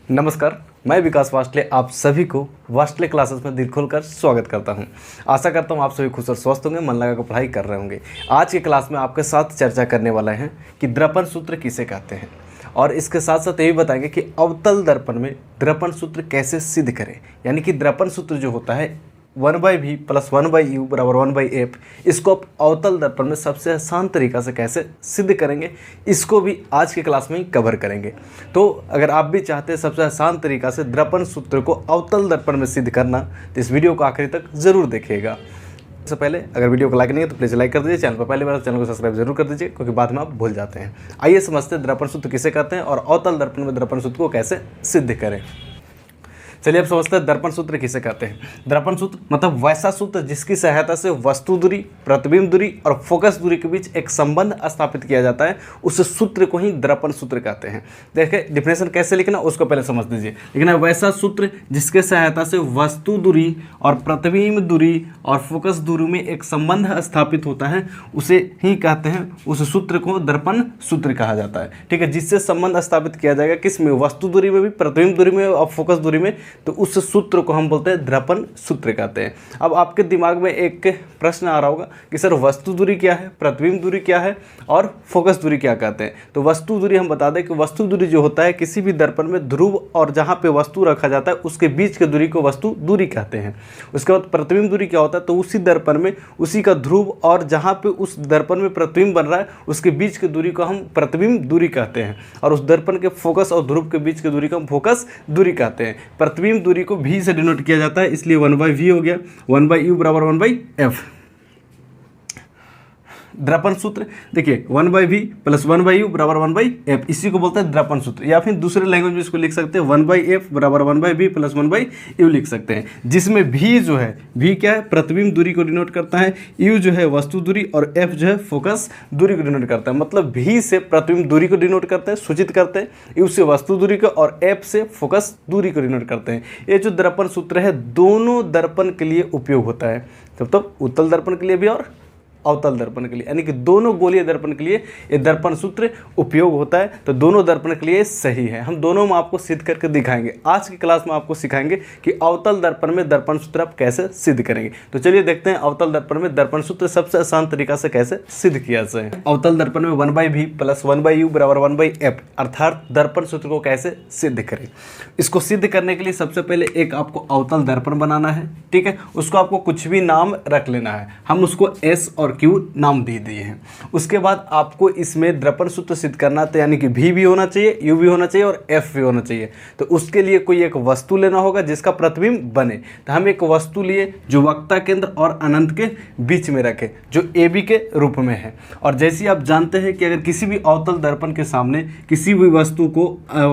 नमस्कार, मैं विकास वास्टले आप सभी को वास्टले क्लासेस में दिल खोलकर स्वागत करता हूं। आशा करता हूं आप सभी खुश और स्वस्थ होंगे, मन लगा कर पढ़ाई कर रहे होंगे। आज की क्लास में आपके साथ चर्चा करने वाला है कि दर्पण सूत्र किसे कहते हैं, और इसके साथ साथ ये भी बताएंगे कि अवतल दर्पण में दर्पण सूत्र कैसे सिद्ध करें। यानी कि दर्पण सूत्र जो होता है 1/v + 1/u = 1/f, इसको आप अवतल दर्पण में सबसे आसान तरीका से कैसे सिद्ध करेंगे, इसको भी आज की क्लास में ही कवर करेंगे। तो अगर आप भी चाहते हैं सबसे आसान तरीका से दर्पण सूत्र को अवतल दर्पण में सिद्ध करना, तो इस वीडियो को आखिरी तक ज़रूर देखिएगा। सबसे पहले अगर वीडियो को लाइक नहीं है तो प्लीज़ लाइक कर दीजिए, चैनल पर पहले बार चैनल को सब्सक्राइब जरूर कर दीजिए, क्योंकि बाद में आप भूल जाते हैं। आइए समझते हैं दर्पण सूत्र किसे कहते हैं और अवतल दर्पण में दर्पण सूत्र को कैसे सिद्ध करें। चलिए अब समझते हैं दर्पण सूत्र किसे कहते हैं। दर्पण सूत्र मतलब वैसा सूत्र जिसकी सहायता से वस्तु दूरी, प्रतिबिंब दूरी और फोकस दूरी के बीच एक संबंध स्थापित किया जाता है, उस सूत्र को ही दर्पण सूत्र कहते हैं। देखिए डिफिनेशन कैसे लिखना उसको पहले समझ लीजिए। लिखना है वैसा सूत्र जिसके सहायता से वस्तु दूरी और प्रतिबिंब दूरी और फोकस दूरी में एक संबंध स्थापित होता है, उसे ही कहते हैं, उस सूत्र को दर्पण सूत्र कहा जाता है। ठीक है, जिससे संबंध स्थापित किया जाएगा किस में, वस्तु दूरी में भी, प्रतिबिंब दूरी में और फोकस दूरी में, तो उस सूत्र को हम बोलते हैं दर्पण सूत्र कहते हैं। अब आपके दिमाग में एक प्रश्न आ रहा होगा कि सर वस्तु दूरी क्या है, प्रतिबिंब दूरी क्या है और फोकस दूरी क्या कहते हैं। तो वस्तु दूरी हम बता दें कि वस्तु दूरी जो होता है किसी भी दर्पण में ध्रुव और जहाँ पे वस्तु रखा जाता है उसके बीच के दूरी को वस्तु दूरी कहते हैं। उसके बाद प्रतिबिंब दूरी क्या होता है, तो उसी दर्पण में उसी का ध्रुव और जहाँ पे उस दर्पण में प्रतिबिंब बन रहा है उसके बीच की दूरी को हम प्रतिबिंब दूरी कहते हैं, और उस दर्पण के फोकस और ध्रुव के बीच की दूरी को हम फोकस दूरी कहते हैं। प्रतिबिंब दूरी को v से डिनोट किया जाता है, इसलिए 1/v हो गया, 1/u = 1/f। दर्पण सूत्र देखिए 1/v + 1/u = 1/f, इसी को बोलते हैं दर्पण सूत्र। या फिर दूसरे लैंग्वेज में इसको लिख सकते हैं 1/f = 1/v + 1/u लिख सकते हैं, जिसमें v जो है, v क्या है, प्रतिबिंब दूरी को डिनोट करता है, u जो है वस्तु दूरी और f जो है फोकस दूरी को डिनोट करता है। मतलब v से प्रतिबिंब दूरी को डिनोट करते हैं, सूचित करते हैं, u से वस्तु दूरी को और f से फोकस दूरी को डिनोट करते हैं। ये जो दर्पण सूत्र है दोनों दर्पण के लिए उपयोग होता है, तब उत्तल दर्पण के लिए भी और अवतल दर्पण के लिए, यानी कि दोनों गोलीय दर्पण के लिए ये दर्पण सूत्र उपयोग होता है। तो दोनों दर्पण के लिए सही है। हम दोनों में आपको सिद्ध करके दिखाएंगे। आज की क्लास में आपको सिखाएंगे कि अवतल दर्पण में दर्पण सूत्र आप कैसे सिद्ध करेंगे। तो चलिए देखते हैं अवतल दर्पण में दर्पण सूत्र सबसे आसान तरीका से कैसे सिद्ध किया जाए। अवतल दर्पण में 1/v + 1/u = 1/f अर्थात दर्पण सूत्र को कैसे सिद्ध करें। इसको सिद्ध करने के लिए सबसे पहले एक आपको अवतल दर्पण बनाना है। ठीक है, उसको आपको कुछ भी नाम रख लेना है। हम उसको S और Q नाम दे दिए हैं। उसके बाद आपको इसमें दर्पण सूत्र सिद्ध करना था, यानी कि V भी होना चाहिए, U भी होना चाहिए और F भी होना चाहिए। तो उसके लिए कोई एक वस्तु लेना होगा जिसका प्रतिबिंब बने। तो हम एक वस्तु लिए जो वक्ता केंद्र और अनंत के बीच में रखे, जो AB के रूप में है। और जैसे आप जानते हैं कि अगर किसी भी अवतल दर्पण के सामने किसी भी वस्तु को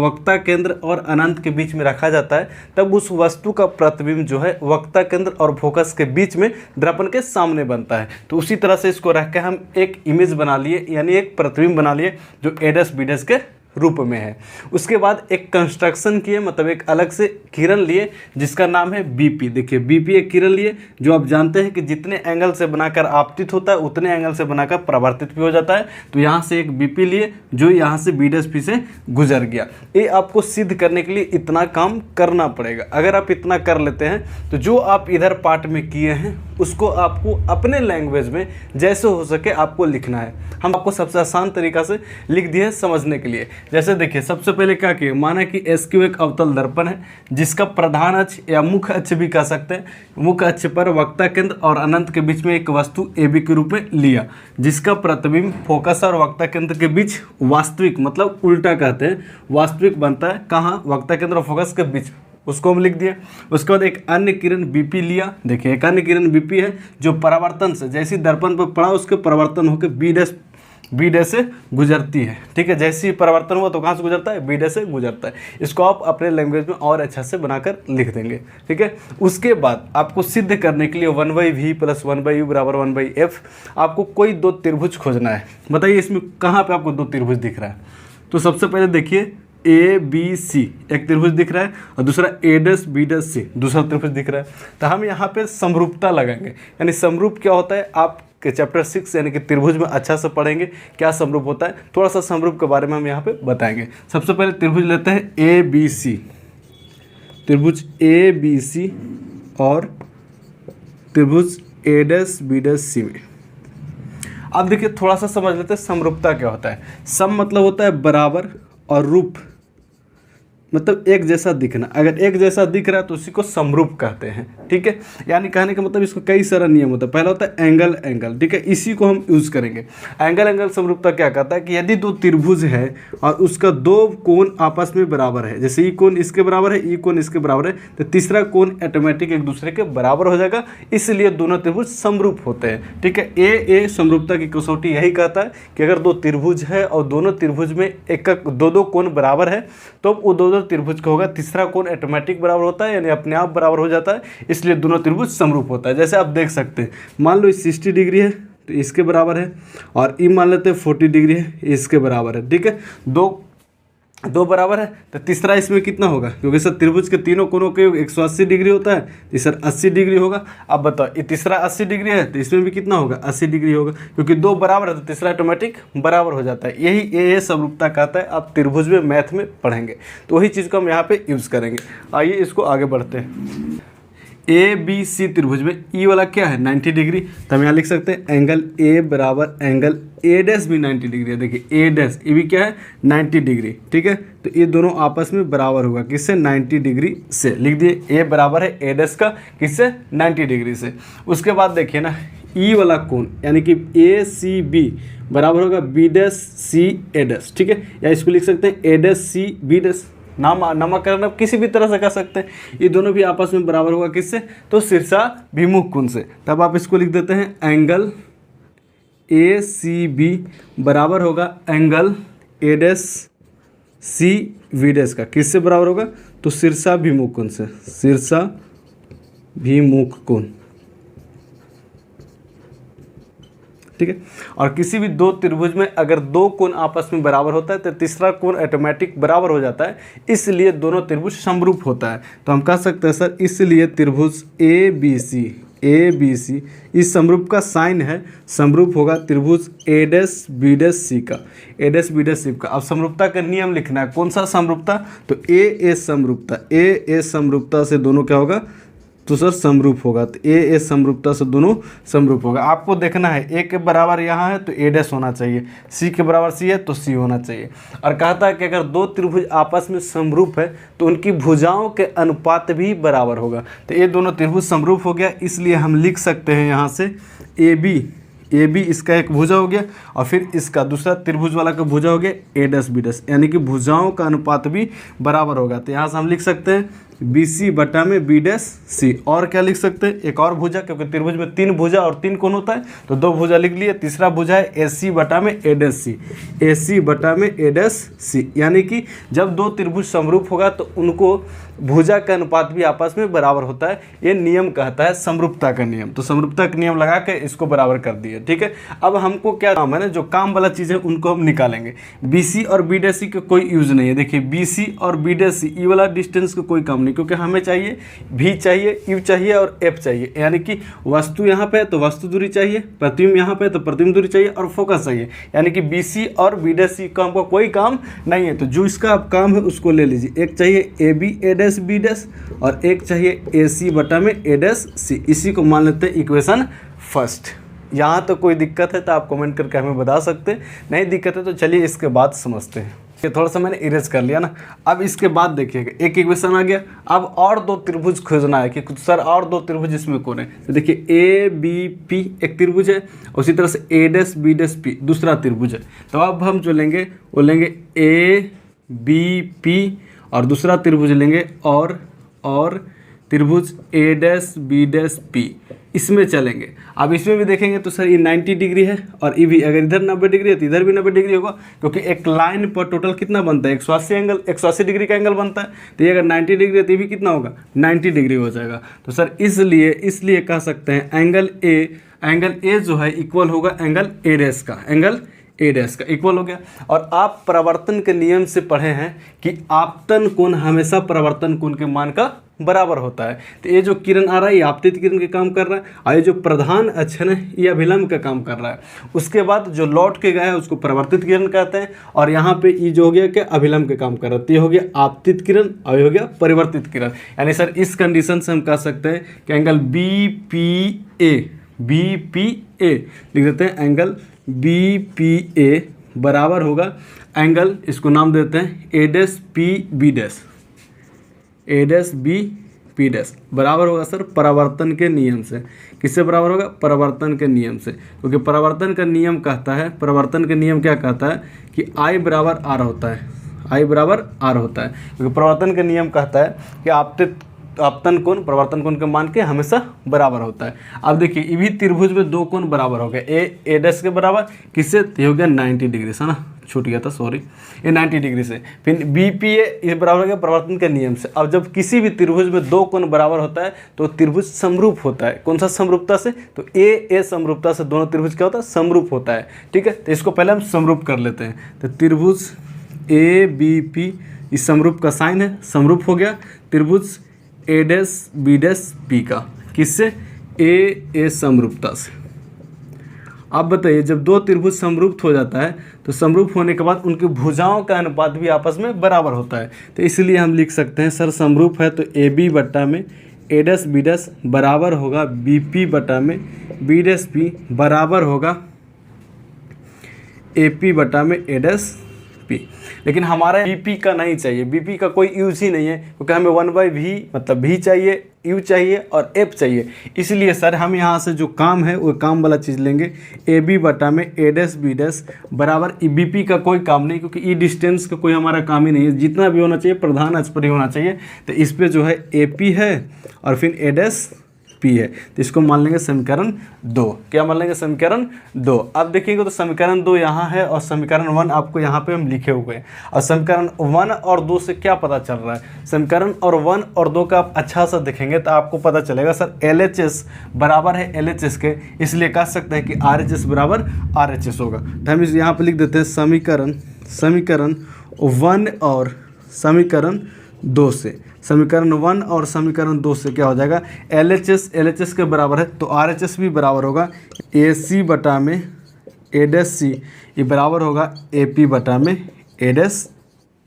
वक्ता केंद्र और अनंत के बीच में रखा जाता है, तब उस वस्तु का प्रतिबिंब जो है वक्ता केंद्र और फोकस के बीच में दर्पण के सामने बनता है। तो उसी तरह से इसको रख के हम एक इमेज बना लिए, यानी एक प्रतिबिंब बना लिए जो A', B' के रूप में है। उसके बाद एक कंस्ट्रक्शन किए, मतलब एक अलग से किरण लिए जिसका नाम है BP। देखिए BP एक किरण लिए जो आप जानते हैं कि जितने एंगल से बनाकर आपतित होता है उतने एंगल से बनाकर परावर्तित भी हो जाता है। तो यहाँ से एक BP लिए जो यहाँ से B' से गुजर गया। ये आपको सिद्ध करने के लिए इतना काम करना पड़ेगा। अगर आप इतना कर लेते हैं तो जो आप इधर पार्ट में किए हैं उसको आपको अपने लैंग्वेज में जैसे हो सके आपको लिखना है। हम आपको सबसे आसान तरीका से लिख दिए समझने के लिए। जैसे देखिए सबसे पहले क्या किए, माना कि SQ एक अवतल दर्पण है जिसका प्रधान अक्ष या मुख्य अक्ष भी कह सकते हैं। मुख्य अक्ष पर वक्ता केंद्र और अनंत के बीच में एक वस्तु AB के रूप में लिया, जिसका प्रतिबिंब फोकस और वक्ता केंद्र के बीच वास्तविक, मतलब उल्टा कहते हैं, वास्तविक बनता है। कहाँ, वक्ता केंद्र और फोकस के बीच, उसको हम लिख दिए। उसके बाद एक अन्य किरण BP लिया। देखिए एक अन्य किरण BP है जो परावर्तन से, जैसी दर्पण पर पड़ा उसके परिवर्तन होकर B' से गुजरती है। ठीक है, जैसे ही परिवर्तन हुआ तो कहाँ से गुजरता है, B' से गुजरता है। इसको आप अपने लैंग्वेज में और अच्छा से बनाकर लिख देंगे। ठीक है, उसके बाद आपको सिद्ध करने के लिए 1/v + 1/u = 1/f आपको कोई दो त्रिभुज खोजना है। बताइए इसमें कहाँ पे आपको दो त्रिभुज दिख रहा है। तो सबसे पहले देखिए ABC एक त्रिभुज दिख रहा है और दूसरा A', B' दूसरा त्रिभुज दिख रहा है। तो हम यहाँ पे समरूपता लगाएंगे। यानी समरूप क्या होता है, आप के चैप्टर 6 यानी कि त्रिभुज में अच्छा से पढ़ेंगे क्या समरूप होता है। थोड़ा सा समरूप के बारे में हम यहाँ पे बताएंगे। सबसे पहले त्रिभुज लेते हैं ABC। त्रिभुज ए बी सी और त्रिभुज ए डैश बी डैश सी में। अब देखिए थोड़ा सा समझ लेते हैं समरूपता क्या होता है। सम मतलब होता है बराबर, और रूप मतलब एक जैसा दिखना। अगर एक जैसा दिख रहा है तो उसी को समरूप कहते हैं, ठीक है। यानी कहने का मतलब इसको कई सारा नियम होता है। पहला होता है एंगल एंगल, ठीक है, इसी को हम यूज़ करेंगे। एंगल एंगल समरूपता क्या कहता है कि यदि दो त्रिभुज है और उसका दो कोण आपस में बराबर है, जैसे ई कोण इसके बराबर है, ई कोण इसके बराबर है, तो तीसरा कोण ऑटोमेटिक एक दूसरे के बराबर हो जाएगा, इसलिए दोनों त्रिभुज समरूप होते हैं, ठीक है। ए समरूपता की कसौटी यही कहता है कि अगर दो त्रिभुज है और दोनों त्रिभुज में एक दो कोण बराबर है तो वो दो त्रिभुज का होगा, तीसरा कोण ऑटोमेटिक बराबर होता है, यानी अपने आप बराबर हो जाता है, इसलिए दोनों त्रिभुज समरूप होता है। जैसे आप देख सकते हैं, मान लो 60 डिग्री है तो इसके बराबर है, और ई मान लेते हैं 40 डिग्री है, इसके बराबर है, ठीक है। दो बराबर है तो तीसरा इसमें कितना होगा, क्योंकि सर त्रिभुज के तीनों कोणों के 180 डिग्री होता है, तो सर 80 डिग्री होगा। अब बताओ ये तीसरा 80 डिग्री है तो इसमें भी कितना होगा, 80 डिग्री होगा, क्योंकि दो बराबर है तो तीसरा ऑटोमेटिक बराबर हो जाता है। यही ये समरूपता कहता है। आप त्रिभुज में मैथ में पढ़ेंगे तो वही चीज़ को हम यहाँ पे यूज़ करेंगे। आइए इसको आगे बढ़ते हैं। ए बी सी त्रिभुज में ई वाला क्या है, 90 डिग्री, तो हम यहाँ लिख सकते हैं एंगल ए बराबर एंगल ए डैश भी 90 डिग्री है। देखिए ए डैश ये भी क्या है, 90 डिग्री, ठीक है। तो ये दोनों आपस में बराबर होगा, किससे, 90 डिग्री से। लिख दिए ए बराबर है ए डैश का किससे, 90 डिग्री से। उसके बाद देखिए ना, ई वाला कोण यानी कि ए सी बी बराबर होगा बी डैश सी ए डैश, ठीक है। या इसको लिख सकते हैं ए डैश सी बी डैश, नामकरण किसी भी तरह से कर सकते हैं। ये दोनों भी आपस में बराबर होगा किससे, तो शीर्षाभिमुख कोण से। तब आप इसको लिख देते हैं एंगल ए सी बी बराबर होगा angle A dash C V dash का, किससे बराबर होगा, तो शीर्षाभिमुख कोण से, शीर्षाभिमुख कोण, ठीक है। और किसी भी दो त्रिभुज में अगर दो कोण आपस में बराबर होता है तो तीसरा कोण ऑटोमेटिक बराबर हो जाता है, इसलिए दोनों त्रिभुज समरूप होता है। तो हम कह सकते हैं सर इसलिए त्रिभुज ए बी सी इस समरूप का साइन है, समरूप होगा त्रिभुज ए डैश बी डैश सी का, ए डैश बी डैश सी का। अब समरूपता का नियम लिखना है, कौन सा समरूपता, तो ए समरूपता से दोनों क्या होगा, तो सर समरूप होगा। तो ए समरूपता से दोनों समरूप होगा। आपको देखना है ए के बराबर यहाँ है तो ए डैश होना चाहिए, सी के बराबर सी है तो सी होना चाहिए। और कहता है कि अगर दो त्रिभुज आपस में समरूप है तो उनकी भुजाओं के अनुपात भी बराबर होगा। तो ये दोनों त्रिभुज समरूप हो गया, इसलिए हम लिख सकते हैं यहाँ से ए बी इसका एक भुजा हो गया, और फिर इसका दूसरा त्रिभुज वाला का भुजा हो गया ए डैश बी डैश, यानी कि भुजाओं का अनुपात भी बराबर होगा। तो यहाँ से हम लिख सकते हैं बी सी बटा में बी डैश सी। और क्या लिख सकते हैं, एक और भुजा, क्योंकि त्रिभुज में तीन भुजा और तीन कोण होता है तो दो भुजा लिख लिए। तीसरा भुजा है ए सी बटा में ए डैश सी, ए सी बटा में ए डैश सी, यानी कि जब दो त्रिभुज समरूप होगा तो उनको भुजा का अनुपात भी आपस में बराबर होता है। ये नियम कहता है समरूपता का नियम। तो समरूपता का नियम लगा के इसको बराबर कर दिए, ठीक है। अब हमको क्या काम है ना, जो काम वाला चीज़ है उनको हम निकालेंगे। बी सी और बी डैश सी का कोई यूज नहीं है। देखिए बी सी और बी डैश सी ई वाला डिस्टेंस का कोई काम नहीं, क्योंकि हमें चाहिए भी चाहिए, यू चाहिए और एफ चाहिए, यानी कि वस्तु यहाँ पे है तो वस्तु दूरी चाहिए, प्रतिबिंब यहाँ पे है तो प्रतिबिंब दूरी चाहिए, और फोकस चाहिए। यानी कि बी सी और बी डैश सी का हमको कोई काम नहीं है। तो जो इसका अब काम है उसको ले लीजिए। एक चाहिए A B A dash B dash, और एक चाहिए ए सी बटा में ए डैश सी। इसी को मान लेते हैं इक्वेशन फर्स्ट। यहाँ तो कोई दिक्कत है तो आप कमेंट करके हमें बता सकते हैं, नहीं दिक्कत है तो चलिए इसके बाद समझते हैं। ये थोड़ा सा मैंने इरेज कर लिया ना। अब इसके बाद देखिएगा एक इक्वेशन आ गया। अब और दो त्रिभुज खोजना है कि सर और दो त्रिभुज इसमें कौन है। तो देखिए ए बी पी एक त्रिभुज है, उसी तरह से ए डैश बी डैश पी दूसरा त्रिभुज है। तो अब हम जो लेंगे वो लेंगे ए बी पी और दूसरा त्रिभुज लेंगे और त्रिभुज ए डैश बी डैश पी, इसमें चलेंगे। अब इसमें भी देखेंगे तो सर ये 90 डिग्री है और ये भी अगर इधर 90 डिग्री है तो इधर भी 90 डिग्री होगा, क्योंकि एक लाइन पर टोटल कितना बनता है 180 डिग्री का एंगल बनता है। तो ये अगर 90 डिग्री है तो ये भी कितना होगा 90 डिग्री हो जाएगा। तो सर इसलिए कह सकते हैं एंगल ए जो है इक्वल होगा एंगल ए डैश का, एंगल ए डैश का इक्वल हो गया। और आप परावर्तन के नियम से पढ़े हैं कि आपतन कोण हमेशा परावर्तन कोण के मान का बराबर होता है। तो ये जो किरण आ रहा है ये आपतित किरण के काम कर रहा है, और ये जो प्रधान अक्ष है ये अभिलंब का काम कर रहा है। उसके बाद जो लौट के गया है उसको परावर्तित किरण कहते हैं, और यहाँ पे ये जो हो गया क्या अभिलंब के काम कर रहा है। तो ये हो गया आपतित किरण और ये हो गया परिवर्तित किरण। यानी सर इस कंडीशन से हम कह सकते हैं कि एंगल BPA लिख देते हैं, एंगल BPA बराबर होगा एंगल, इसको नाम देते हैं A', बराबर होगा सर परावर्तन के नियम से। किससे बराबर होगा? परावर्तन के नियम से, क्योंकि परावर्तन का नियम कहता है, परावर्तन का नियम क्या कहता है कि I बराबर R होता है, I बराबर R होता है। क्योंकि परावर्तन का नियम कहता है कि आपतन कोण परावर्तन कोण के मान के हमेशा बराबर होता है। अब देखिए ये भी त्रिभुज में दो कोण बराबर हो गए, ए डैश के बराबर, किससे? ये हो गया 90 डिग्री से ना, छूट गया था सॉरी, ये 90 डिग्री से। फिर BPA इस बराबर हो गया परावर्तन के नियम से। अब जब किसी भी त्रिभुज में दो कोण बराबर होता है तो त्रिभुज समरूप होता है। कौन सा समरूपता से? तो ए समरूपता से दोनों त्रिभुज क्या होता है? समरूप होता है। ठीक है, तो इसको पहले हम समरूप कर लेते हैं। तो त्रिभुज ABP इस समरूप का साइन है, समरूप हो गया त्रिभुज A', B', P का, किससे? ए समरूपता से। अब बताइए जब दो त्रिभुज समरूप हो जाता है तो समरूप होने के बाद उनकी भुजाओं का अनुपात भी आपस में बराबर होता है। तो इसलिए हम लिख सकते हैं सर समरूप है तो AB बटा में A', B' बराबर होगा BP बटा में B', बराबर होगा AP बटा में A', लेकिन हमारा BP का नहीं चाहिए, BP का कोई यूज ही नहीं है, क्योंकि हमें 1/V मतलब V चाहिए, U चाहिए और F चाहिए। इसलिए सर हम यहाँ से जो काम है वो काम वाला चीज़ लेंगे, AB बटा में A', B' बराबर BP का कोई काम नहीं, क्योंकि ई डिस्टेंस का कोई हमारा काम ही नहीं है। जितना भी होना चाहिए प्रधान अक्ष पर ही होना चाहिए। तो इस पर जो है AP है और फिर A', है, तो इसको मान लेंगे समीकरण 2। क्या मान लेंगे? समीकरण 2। अब देखिएगा तो समीकरण 2 यहाँ है और समीकरण 1 आपको यहाँ पे हम लिखे हुए हैं। और समीकरण 1 और 2 से क्या पता चल रहा है? समीकरण और 1 और 2 का आप अच्छा सा देखेंगे तो आपको पता चलेगा सर LHS बराबर है LHS के, इसलिए कह सकते हैं कि RHS बराबर RHS होगा। तो हम इस यहाँ पर लिख देते हैं समीकरण 1 और समीकरण 2 से, समीकरण 1 और समीकरण 2 से क्या हो जाएगा? LHS के बराबर है तो RHS भी बराबर होगा AC बटा में A', ये बराबर होगा AP बटा में A',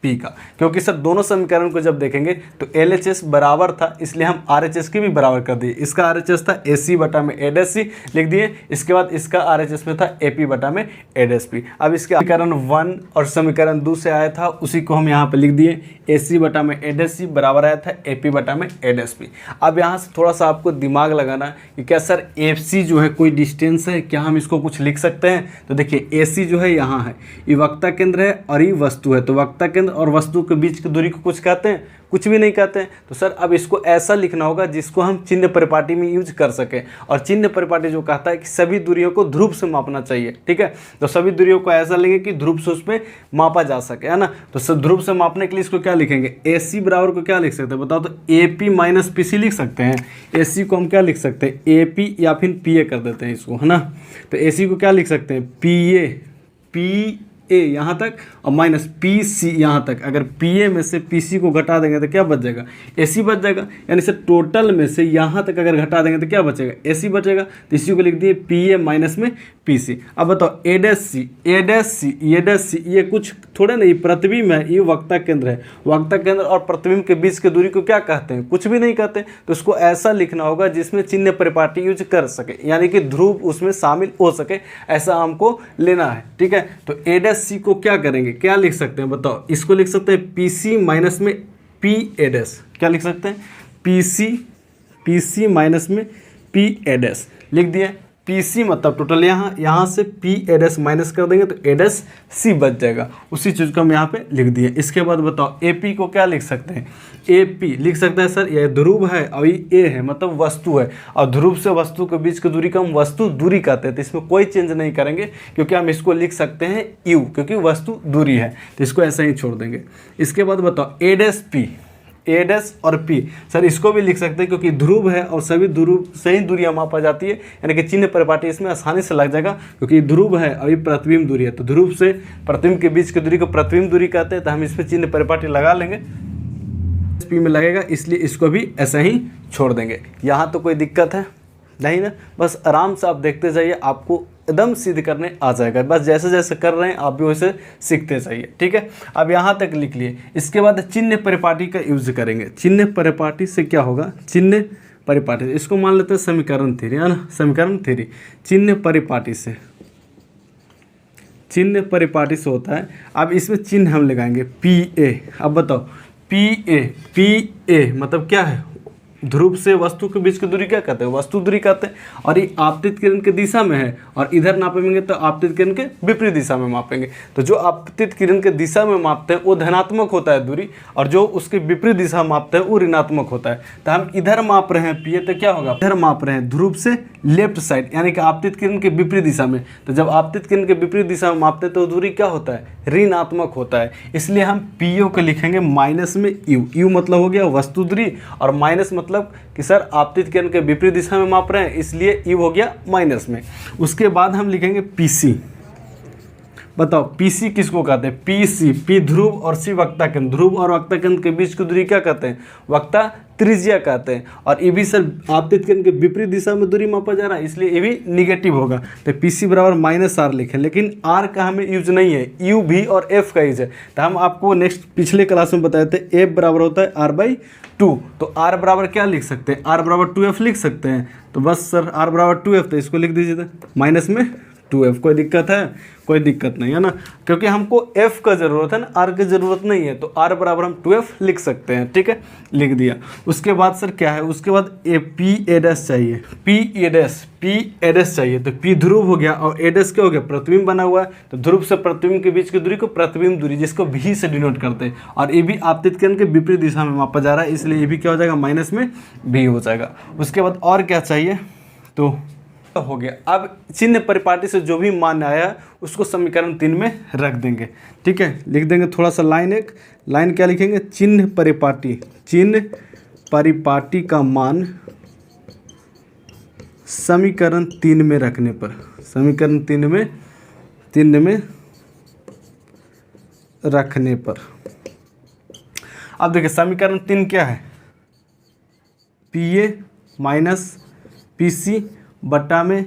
का, क्योंकि सर दोनों समीकरण को जब देखेंगे तो LHS बराबर था, इसलिए हम RHS की भी बराबर कर दिए। इसका RHS था AC बटा में A', लिख दिए। इसके बाद इसका RHS में था AP बटा में A'। अब इसके समीकरण 1 और समीकरण 2 से आया था उसी को हम यहाँ पे लिख दिए, AC बटा में A' बराबर आया था AP बटा में A'। अब यहाँ से थोड़ा सा आपको दिमाग लगाना कि क्या सर FC जो है कोई डिस्टेंस है, क्या हम इसको कुछ लिख सकते हैं? तो देखिए AC जो है यहाँ है, ये वक्ता केंद्र है और ये वस्तु है, तो वक्ता केंद्र और वस्तु के बीच की दूरी को कुछ कहते हैं? कुछ भी नहीं कहते हैं। तो सर अब इसको ऐसा लिखना होगा जिसको हम चिन्ह परिपाटी में यूज कर सकें, और चिन्ह परिपाटी जो कहता है कि सभी दूरियों को ध्रुव से मापना चाहिए। ठीक है, तो सभी दूरियों को ऐसा लेंगे कि ध्रुव से उसमें मापा जा सके, है ना। तो ध्रुव से मापने के लिए इसको क्या लिखेंगे? AC बराबर को क्या लिख सकते हैं बताओ? तो AP माइनस PC लिख सकते हैं। AC को हम क्या लिख सकते हैं? AP या फिर PA कर देते हैं इसको, है ना। तो AC को क्या लिख सकते हैं? PA यहाँ तक और माइनस PC यहाँ तक। अगर PA में से PC को घटा देंगे तो क्या बच जाएगा? AC बच जाएगा। यानी सर टोटल में से यहाँ तक अगर घटा देंगे तो क्या बचेगा? AC बचेगा। तो इसी को लिख दिए PA माइनस में PC। अब बताओ A', ये कुछ थोड़े नहीं, प्रतिबिंब है, ये वक्ता केंद्र है। वक्ता केंद्र और प्रतिबिंब के बीच की दूरी को क्या कहते हैं? कुछ भी नहीं कहते। तो इसको ऐसा लिखना होगा जिसमें चिन्ह परिपाटी यूज कर सके, यानी कि ध्रुव उसमें शामिल हो सके, ऐसा हमको लेना है। ठीक है, तो A' को क्या करेंगे? क्या लिख सकते हैं बताओ? इसको लिख सकते हैं PC माइनस में PA'। क्या लिख सकते हैं? PC माइनस में PA' लिख दिए। PC मतलब टोटल यहाँ से PA' माइनस कर देंगे तो A', बच जाएगा। उसी चीज़ को हम यहाँ पे लिख दिए। इसके बाद बताओ AP को क्या लिख सकते हैं? AP लिख सकते हैं सर, यह ध्रुव है और ये A है, मतलब वस्तु है, और ध्रुव से वस्तु के बीच की दूरी को हम वस्तु दूरी कहते हैं। तो इसमें कोई चेंज नहीं करेंगे, क्योंकि हम इसको लिख सकते हैं U, क्योंकि वस्तु दूरी है, तो इसको ऐसा ही छोड़ देंगे। इसके बाद बताओ A', ए डैश और पी। सर इसको भी लिख सकते हैं क्योंकि ध्रुव है और सभी ध्रुव से ही दूरियां मापा जाती है, यानी कि चिन्ह परिपाटी इसमें आसानी से लग जाएगा क्योंकि ध्रुव है और ये प्रतिबिंब दूरी है, तो ध्रुव से प्रतिबिंब के बीच की दूरी को प्रतिबिंब दूरी कहते हैं, तो हम इसमें चिन्ह परिपाटी लगा लेंगे, पी में लगेगा, इसलिए इसको भी ऐसे ही छोड़ देंगे। यहाँ तो कोई दिक्कत है नहीं ना, बस आराम से आप देखते जाइए, आपको एकदम सिद्ध करने आ जाएगा। बस जैसे जैसे कर रहे हैं आप भी वैसे सीखते जाइए, ठीक है। अब यहाँ तक लिख लिए। इसके बाद चिन्ह परिपाटी का यूज करेंगे। चिन्ह परिपाटी से क्या होगा, चिन्ह परिपाटी, इसको मान लेते हैं समीकरण थ्योरी, है ना, समीकरण थ्योरी। चिन्ह परिपाटी से, चिन्ह परिपाटी से होता है, अब इसमें चिन्ह हम लगाएंगे पी ए। अब बताओ पी ए मतलब क्या है, ध्रुव से वस्तु के बीच की दूरी क्या कहते हैं, वस्तु दूरी कहते हैं, और ये आपतित किरण की दिशा में है और इधर नापेंगे तो आपतित किरण के विपरीत दिशा में मापेंगे। तो जो आपतित किरण के दिशा में मापते हैं वो धनात्मक होता है दूरी, और जो उसके विपरीत दिशा मापते हैं वो ऋणात्मक होता है। तो हम इधर माप रहे हैं पी, तो क्या होगा, इधर माप रहे हैं ध्रुव से लेफ्ट साइड, यानी कि आपतित किरण के विपरीत दिशा में। तो जब आपतित किरण के विपरीत दिशा में मापते हैं तो दूरी क्या होता है, ऋणात्मक होता है। इसलिए हम पीओ को लिखेंगे माइनस में यू मतलब हो गया वस्तु दूरी, और माइनस मतलब कि सर आपतित किरण के विपरीत दिशा में माप रहे हैं, इसलिए यू हो गया माइनस में। उसके बाद हम लिखेंगे पीसी। बताओ पीसी किसको कहते हैं, पीसी, पी ध्रुव और सी वक्ता केंद्र। ध्रुव और वक्ता केंद्र के बीच की दूरी क्या कहते हैं, वक्ता त्रिज्या कहते हैं। और ये भी सर आपतित केंद्र के विपरीत दिशा में दूरी मापा जा रहा है, इसलिए ये भी निगेटिव होगा। तो पीसी बराबर माइनस आर लिखें, लेकिन आर का हमें यूज नहीं है, यू भी और एफ का यूज है। तो हम आपको नेक्स्ट पिछले क्लास में बताए थे एफ बराबर होता है आर बाई 2। तो आर बराबर क्या लिख सकते हैं, आर बराबर 2f लिख सकते हैं। तो बस सर आर बराबर 2f, तो इसको लिख दीजिए था माइनस में 2f। कोई दिक्कत है, कोई दिक्कत नहीं है ना, क्योंकि हमको f का ज़रूरत है ना, r की ज़रूरत नहीं है। तो r बराबर हम 2f लिख सकते हैं, ठीक है, लिख दिया। उसके बाद सर क्या है, उसके बाद पी ए डैश चाहिए, पी ए डैश चाहिए। तो p ध्रुव हो गया और ए डैश क्या हो गया, प्रतिबिंब बना हुआ है। तो ध्रुव से प्रतिबिंब के बीच की दूरी को प्रतिबिंब दूरी, जिसको v से डिनोट करते हैं, और ये भी आपतित किरण के विपरीत दिशा में मापा जा रहा है, इसलिए ये भी क्या हो जाएगा, माइनस में v हो जाएगा। उसके बाद और क्या चाहिए, तो हो गया। अब चिन्ह परिपाटी से जो भी मान आया उसको समीकरण 3 में रख देंगे, ठीक है, लिख देंगे थोड़ा सा लाइन, एक लाइन क्या लिखेंगे, चिन्ह परिपाटी का मान समीकरण 3 में रखने पर, समीकरण 3 में रखने पर। अब देखिए समीकरण 3 क्या है, P A minus P C बटा में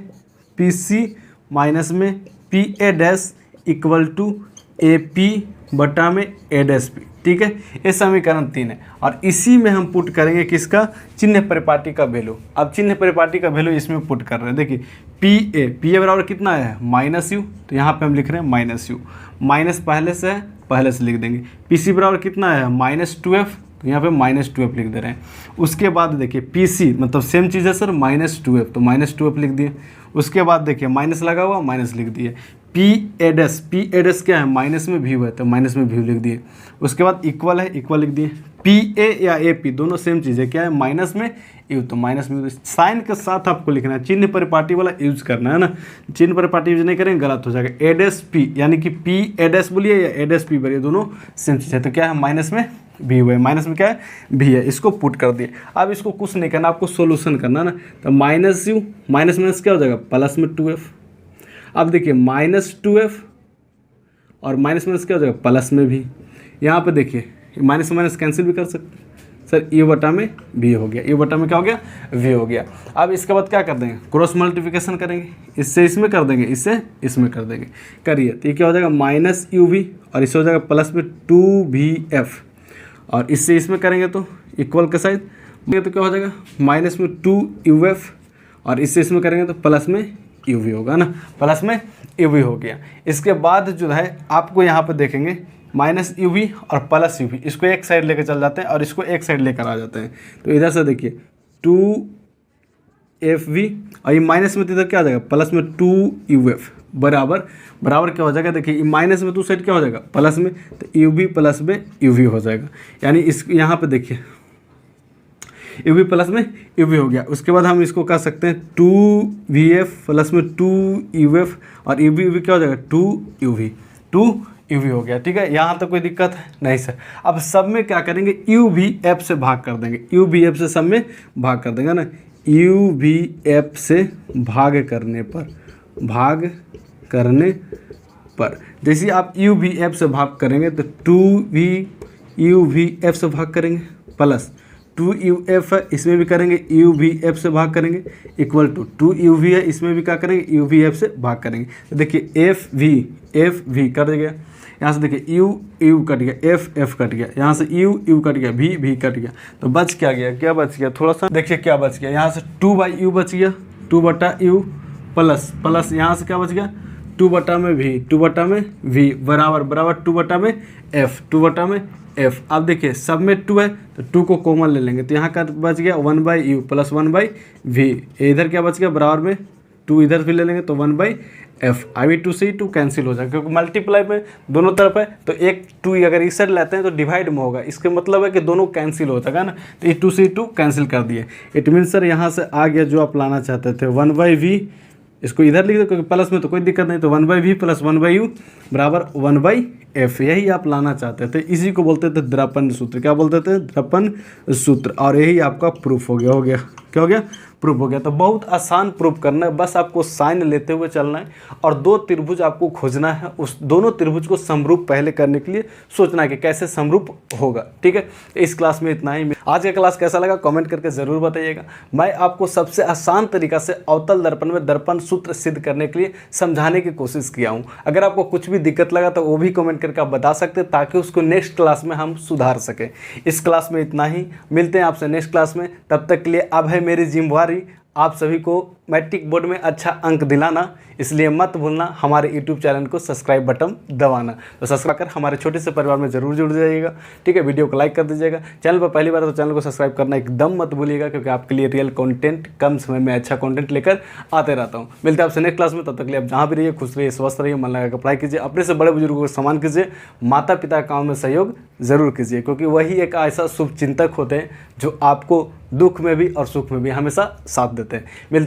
पी सी माइनस में P A dash equal to A P बटा में ए डैश पी, ठीक है। ये समीकरण 3 है, और इसी में हम पुट करेंगे किसका, चिन्ह परिपाटी का वैल्यू। अब चिन्ह परिपाटी का वैल्यू इसमें पुट कर रहे हैं। देखिए पी ए बराबर कितना है, माइनस यू, तो यहाँ पे हम लिख रहे हैं माइनस यू, माइनस पहले से है, पहले से लिख देंगे। पी सी बराबर कितना है, माइनस 2f, तो यहाँ पे माइनस 2f लिख दे रहे हैं। उसके बाद देखिए पी सी मतलब सेम चीज़ है सर, माइनस 2f, तो माइनस 2f लिख दिए। उसके बाद देखिए माइनस लगा हुआ, माइनस लिख दिए। पी ए डैश क्या है, माइनस में व्यू है, तो माइनस में व्यू लिख दिए। उसके बाद इक्वल है, इक्वल लिख दिए। पी ए या ए पी दोनों सेम चीज़ है, क्या है, माइनस में यू, तो माइनस में साइन के साथ आपको लिखना है, चिन्ह परिपाटी वाला यूज करना है ना। चिन्ह परिपाटी यूज नहीं करेंगे गलत हो जाएगा। ए डैश पी यानी कि पी ए डैश बोलिए या ए डैश पी बोलिए, दोनों सेम चीज़ है। तो क्या है, माइनस में भी हुआ है, माइनस में क्या है, भी है, इसको पुट कर दिए। अब इसको कुछ नहीं करना, आपको सोल्यूशन करना ना। तो माइनस यू माइनस माइनस क्या हो जाएगा, प्लस में 2f। अब देखिए माइनस 2f और माइनस माइनस क्या हो जाएगा, प्लस में भी। यहाँ पे देखिए माइनस माइनस कैंसिल भी कर सकते हैं सर, यू बटा में भी हो गया, यू बटा में क्या हो गया, वी हो गया। अब इसके बाद क्या कर देंगे, क्रॉस मल्टीप्लिकेशन करेंगे, इससे इसमें कर देंगे, इससे इसमें कर देंगे, करिए। तो ये क्या हो जाएगा, माइनस यू वी, और इससे हो जाएगा प्लस में 2vf, और इससे इसमें करेंगे तो इक्वल के साइड, तो क्या हो जाएगा, माइनस में 2uf, और इससे इसमें करेंगे तो प्लस में uv होगा ना, प्लस में uv हो गया। इसके बाद जो है आपको यहाँ पर देखेंगे माइनस uv और प्लस uv, इसको एक साइड लेकर चल जाते हैं और इसको एक साइड लेकर आ जाते हैं। तो इधर से देखिए 2fv, और ये माइनस में तो इधर क्या आ जाएगा, प्लस में 2uf बराबर क्या हो जाएगा, देखिए माइनस में 2 साइड क्या हो जाएगा, प्लस में, तो uv प्लस में uv हो जाएगा। यानी इस यहाँ पे देखिए uv प्लस में uv हो गया। उसके बाद हम इसको कह सकते हैं 2vf प्लस में 2uf, और uv क्या हो जाएगा, 2uv यू वी हो गया। ठीक है, यहाँ तक कोई दिक्कत है नहीं सर। अब सब में क्या करेंगे, यू वी एफ से भाग कर देंगे, यू वी एफ से सब में भाग कर देंगे ना, यू वी एफ से भाग करने पर जैसे आप यू वी एफ से भाग करेंगे तो two V U V F से भाग करेंगे प्लस टू यू एफ है, इसमें भी करेंगे यू वी एफ से भाग करेंगे equal to two U V है, इसमें भी क्या करेंगे यू वी एफ से भाग करेंगे। तो देखिए एफ वी कर गया, यहाँ से देखिए यू कट गया, एफ कट गया, यहाँ से यू कट गया, भी कट गया, तो बच क्या बच गया थोड़ा सा देखिए क्या बच गया, यहाँ से 2/u बच गया, 2/u प्लस यहाँ से क्या बच गया 2/में v बराबर 2/में f। अब देखिए सब में 2 है तो 2 को कॉमन ले लेंगे, तो यहाँ का बच गया 1/u प्लस 1/v, इधर क्या बच गया बराबर में 2 इधर भी ले लेंगे तो 1/f। अभी 2 से 2 कैंसिल हो जाएगा क्योंकि मल्टीप्लाई में दोनों तरफ है, तो एक 2 अगर इस साइड लेते हैं तो डिवाइड में होगा, इसका मतलब है कि दोनों कैंसिल हो जाएगा ना, तो ये 2 से 2 कैंसिल कर दिए। इट मीन सर यहाँ से आ गया जो आप लाना चाहते थे 1/v, इसको इधर लिख दो क्योंकि प्लस में तो कोई दिक्कत नहीं, तो 1/v प्लस 1/u बराबर 1/f, यही आप लाना चाहते थे। इसी को बोलते थे द्रपन सूत्र। क्या बोलते थे? द्रपन सूत्र। और यही आपका प्रूफ हो गया। क्या हो गया? प्रूफ हो गया। तो बहुत आसान प्रूफ करना है, बस आपको साइन लेते हुए चलना है और 2 त्रिभुज आपको खोजना है, उस दोनों त्रिभुज को समरूप पहले करने के लिए सोचना है कि कैसे समरूप होगा। ठीक है, इस क्लास में इतना ही। आज का क्लास कैसा लगा कमेंट करके ज़रूर बताइएगा। मैं आपको सबसे आसान तरीका से अवतल दर्पण में दर्पण सूत्र सिद्ध करने के लिए समझाने की कोशिश किया हूँ। अगर आपको कुछ भी दिक्कत लगा तो वो भी कमेंट करके आप बता सकते हैं ताकि उसको नेक्स्ट क्लास में हम सुधार सकें। इस क्लास में इतना ही, मिलते हैं आपसे नेक्स्ट क्लास में। तब तक के लिए अब है मेरी जिम्मेवारी आप सभी को मैट्रिक बोर्ड में अच्छा अंक दिलाना, इसलिए मत भूलना हमारे YouTube चैनल को सब्सक्राइब बटन दबाना। तो सब्सक्राइब कर हमारे छोटे से परिवार में जरूर जुड़ जाइएगा। ठीक है, वीडियो को लाइक कर दीजिएगा। चैनल पर पहली बार तो चैनल को सब्सक्राइब करना एकदम मत भूलिएगा, क्योंकि आपके लिए रियल कंटेंट कम समय में अच्छा कंटेंट लेकर आते रहता हूँ। मिलते हैं आपसे नेक्स्ट क्लास में, तब तक के लिए आप जहाँ भी रहिए खुश रहिए, स्वस्थ रहिए, मन लगा पढ़ाई कीजिए, अपने से बड़े बुजुर्गों को सम्मान कीजिए, माता पिता काम में सहयोग जरूर कीजिए, क्योंकि वही एक ऐसा शुभ चिंतक होते हैं जो आपको दुख में भी और सुख में भी हमेशा साथ देते हैं। मिलते